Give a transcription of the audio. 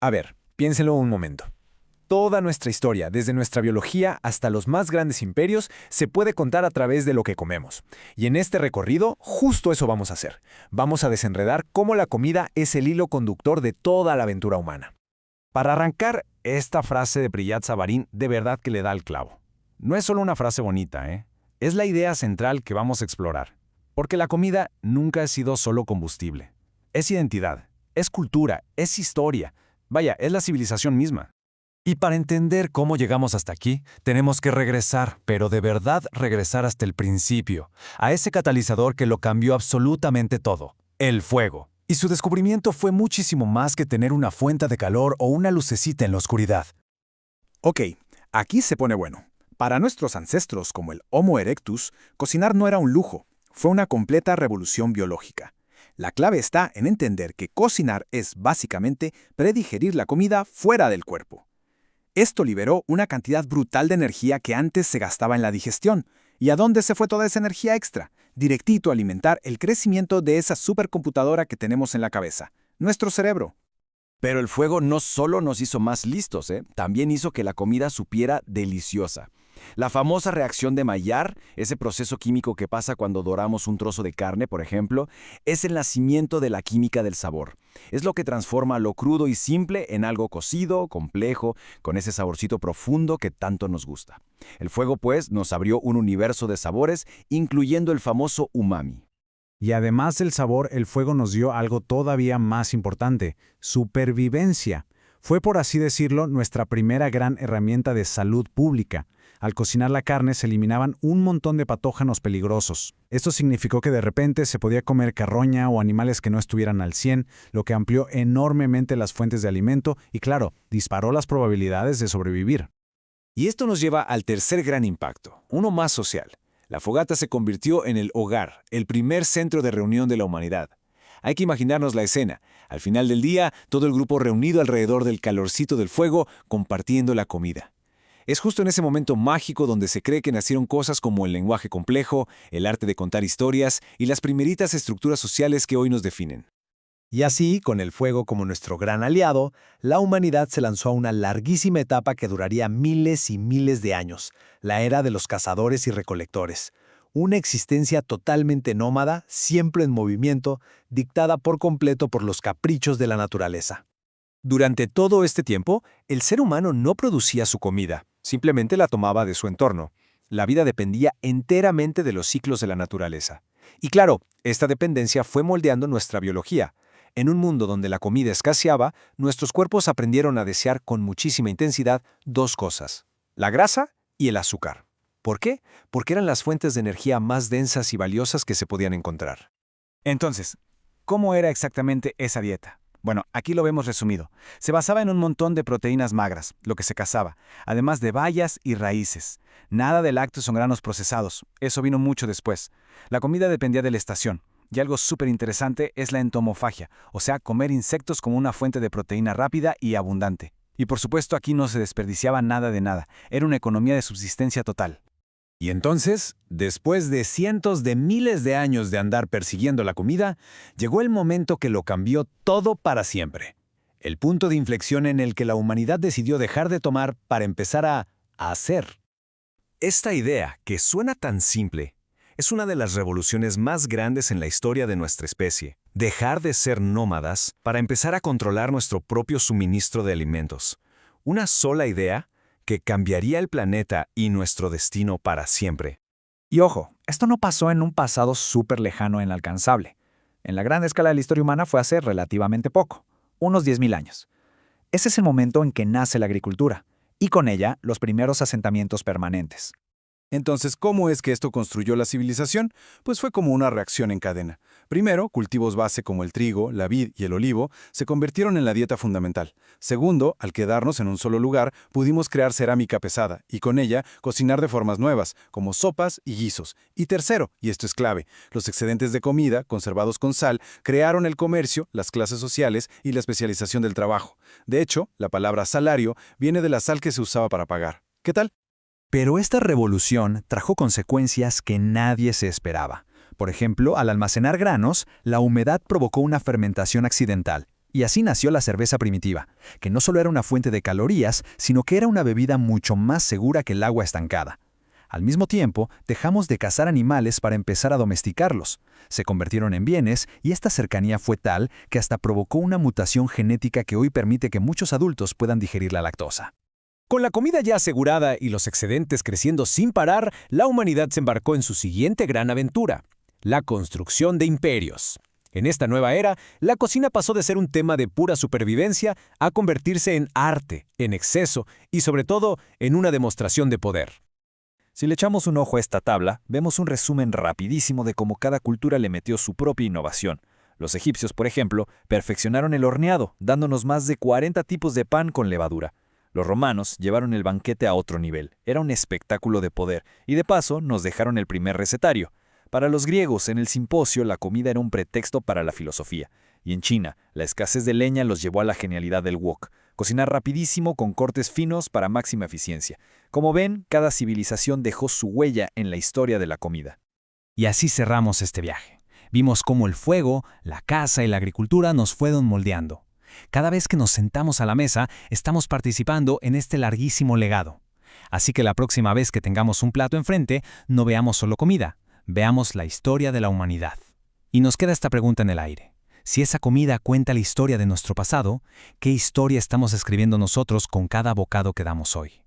A ver, piénsenlo un momento. Toda nuestra historia, desde nuestra biología hasta los más grandes imperios, se puede contar a través de lo que comemos. Y en este recorrido, justo eso vamos a hacer. Vamos a desenredar cómo la comida es el hilo conductor de toda la aventura humana. Para arrancar, esta frase de Priyat Savarin de verdad que le da al clavo. No es solo una frase bonita, ¿eh? Es la idea central que vamos a explorar. Porque la comida nunca ha sido solo combustible. Es identidad, es cultura, es historia. Vaya, es la civilización misma. Y para entender cómo llegamos hasta aquí, tenemos que regresar, pero de verdad regresar hasta el principio, a ese catalizador que lo cambió absolutamente todo, el fuego. Y su descubrimiento fue muchísimo más que tener una fuente de calor o una lucecita en la oscuridad. Ok, aquí se pone bueno. Para nuestros ancestros, como el Homo erectus, cocinar no era un lujo, fue una completa revolución biológica. La clave está en entender que cocinar es básicamente predigerir la comida fuera del cuerpo. Esto liberó una cantidad brutal de energía que antes se gastaba en la digestión. ¿Y a dónde se fue toda esa energía extra? Directito a alimentar el crecimiento de esa supercomputadora que tenemos en la cabeza, nuestro cerebro. Pero el fuego no solo nos hizo más listos, también hizo que la comida supiera deliciosa. La famosa reacción de Maillard, ese proceso químico que pasa cuando doramos un trozo de carne, por ejemplo, es el nacimiento de la química del sabor. Es lo que transforma lo crudo y simple en algo cocido, complejo, con ese saborcito profundo que tanto nos gusta. El fuego, pues, nos abrió un universo de sabores, incluyendo el famoso umami. Y además del sabor, el fuego nos dio algo todavía más importante: supervivencia. Fue, por así decirlo, nuestra primera gran herramienta de salud pública. Al cocinar la carne se eliminaban un montón de patógenos peligrosos. Esto significó que de repente se podía comer carroña o animales que no estuvieran al 100, lo que amplió enormemente las fuentes de alimento y, claro, disparó las probabilidades de sobrevivir. Y esto nos lleva al tercer gran impacto, uno más social. La fogata se convirtió en el hogar, el primer centro de reunión de la humanidad. Hay que imaginarnos la escena. Al final del día, todo el grupo reunido alrededor del calorcito del fuego, compartiendo la comida. Es justo en ese momento mágico donde se cree que nacieron cosas como el lenguaje complejo, el arte de contar historias y las primeritas estructuras sociales que hoy nos definen. Y así, con el fuego como nuestro gran aliado, la humanidad se lanzó a una larguísima etapa que duraría miles y miles de años, la era de los cazadores y recolectores. Una existencia totalmente nómada, siempre en movimiento, dictada por completo por los caprichos de la naturaleza. Durante todo este tiempo, el ser humano no producía su comida, simplemente la tomaba de su entorno. La vida dependía enteramente de los ciclos de la naturaleza. Y claro, esta dependencia fue moldeando nuestra biología. En un mundo donde la comida escaseaba, nuestros cuerpos aprendieron a desear con muchísima intensidad dos cosas: la grasa y el azúcar. ¿Por qué? Porque eran las fuentes de energía más densas y valiosas que se podían encontrar. Entonces, ¿cómo era exactamente esa dieta? Bueno, aquí lo vemos resumido. Se basaba en un montón de proteínas magras, lo que se cazaba, además de bayas y raíces. Nada de lácteos o granos procesados, eso vino mucho después. La comida dependía de la estación. Y algo súper interesante es la entomofagia, o sea, comer insectos como una fuente de proteína rápida y abundante. Y por supuesto aquí no se desperdiciaba nada de nada, era una economía de subsistencia total. Y entonces, después de cientos de miles de años de andar persiguiendo la comida, llegó el momento que lo cambió todo para siempre. El punto de inflexión en el que la humanidad decidió dejar de tomar para empezar a hacer. Esta idea, que suena tan simple, es una de las revoluciones más grandes en la historia de nuestra especie. Dejar de ser nómadas para empezar a controlar nuestro propio suministro de alimentos. Una sola idea que cambiaría el planeta y nuestro destino para siempre. Y ojo, esto no pasó en un pasado súper lejano e inalcanzable. En la gran escala de la historia humana fue hace relativamente poco, unos 10.000 años. Ese es el momento en que nace la agricultura, y con ella los primeros asentamientos permanentes. Entonces, ¿cómo es que esto construyó la civilización? Pues fue como una reacción en cadena. Primero, cultivos base como el trigo, la vid y el olivo se convirtieron en la dieta fundamental. Segundo, al quedarnos en un solo lugar, pudimos crear cerámica pesada y con ella cocinar de formas nuevas, como sopas y guisos. Y tercero, y esto es clave, los excedentes de comida, conservados con sal, crearon el comercio, las clases sociales y la especialización del trabajo. De hecho, la palabra salario viene de la sal que se usaba para pagar. ¿Qué tal? Pero esta revolución trajo consecuencias que nadie se esperaba. Por ejemplo, al almacenar granos, la humedad provocó una fermentación accidental. Y así nació la cerveza primitiva, que no solo era una fuente de calorías, sino que era una bebida mucho más segura que el agua estancada. Al mismo tiempo, dejamos de cazar animales para empezar a domesticarlos. Se convirtieron en bienes y esta cercanía fue tal que hasta provocó una mutación genética que hoy permite que muchos adultos puedan digerir la lactosa. Con la comida ya asegurada y los excedentes creciendo sin parar, la humanidad se embarcó en su siguiente gran aventura: la construcción de imperios. En esta nueva era, la cocina pasó de ser un tema de pura supervivencia a convertirse en arte, en exceso y sobre todo en una demostración de poder. Si le echamos un ojo a esta tabla, vemos un resumen rapidísimo de cómo cada cultura le metió su propia innovación. Los egipcios, por ejemplo, perfeccionaron el horneado, dándonos más de 40 tipos de pan con levadura. Los romanos llevaron el banquete a otro nivel. Era un espectáculo de poder, y de paso nos dejaron el primer recetario. Para los griegos, en el simposio, la comida era un pretexto para la filosofía. Y en China, la escasez de leña los llevó a la genialidad del wok: cocinar rapidísimo con cortes finos para máxima eficiencia. Como ven, cada civilización dejó su huella en la historia de la comida. Y así cerramos este viaje. Vimos cómo el fuego, la caza y la agricultura nos fueron moldeando. Cada vez que nos sentamos a la mesa, estamos participando en este larguísimo legado. Así que la próxima vez que tengamos un plato enfrente, no veamos solo comida, veamos la historia de la humanidad. Y nos queda esta pregunta en el aire. Si esa comida cuenta la historia de nuestro pasado, ¿qué historia estamos escribiendo nosotros con cada bocado que damos hoy?